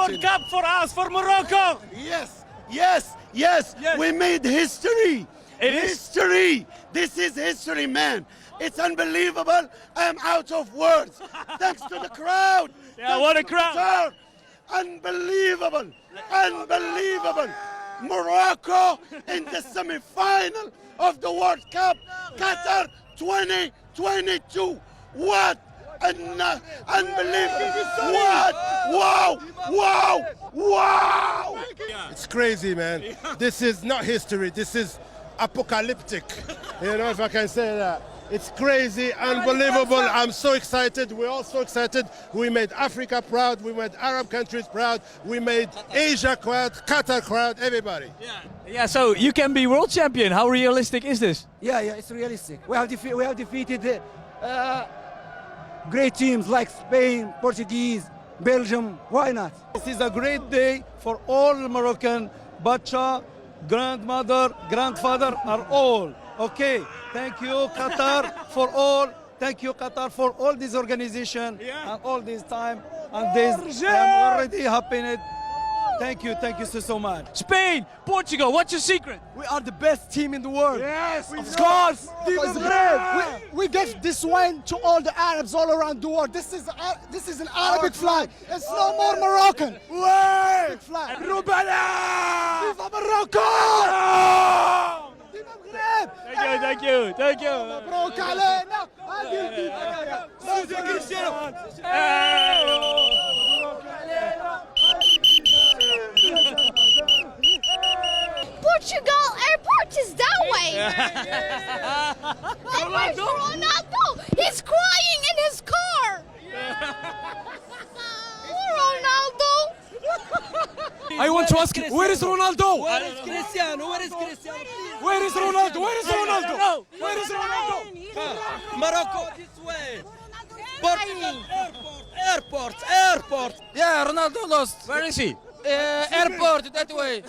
World Cup for us, for Morocco. Yes. We made history. History. This is history, man. It's unbelievable. I'm out of words. Thanks to the crowd. Yeah, what a crowd. Sir. Unbelievable. Morocco in the semi-final of the World Cup, Qatar 2022. What an unbelievable! Wow! It's crazy, man. This is not history. This is apocalyptic. You know, if I can say that. It's crazy, unbelievable. I'm so excited. We're all so excited. We made Africa proud. We made Arab countries proud. We made Asia proud, Qatar proud, everybody. Yeah, so you can be world champion. How realistic is this? Yeah, it's realistic. We have defeated great teams like Spain, Portuguese, Belgium. Why not? This is a great day for all Moroccan, Bacha, grandmother, grandfather are all. Okay, thank you Qatar for all. Thank you Qatar for all this organization and all this time and this. I'm already happy. Thank you so much. Spain, Portugal, what's your secret? We are the best team in the world. Yes, of course. We give this win to all the Arabs all around the world. This is an Arabic flag. It's no more Moroccan. Big flag. Viva Morocco! Thank you. مبروك علينا. Portugal airport is that way. And where's Ronaldo? He's crying in his car. Ronaldo. I want to ask, where is Ronaldo? Where is Cristiano? Where is Cristiano? Where is Ronaldo? Where is Ronaldo? Where is Ronaldo? Morocco this way. Airport. Yeah, Ronaldo lost. Where is he? Airport that way.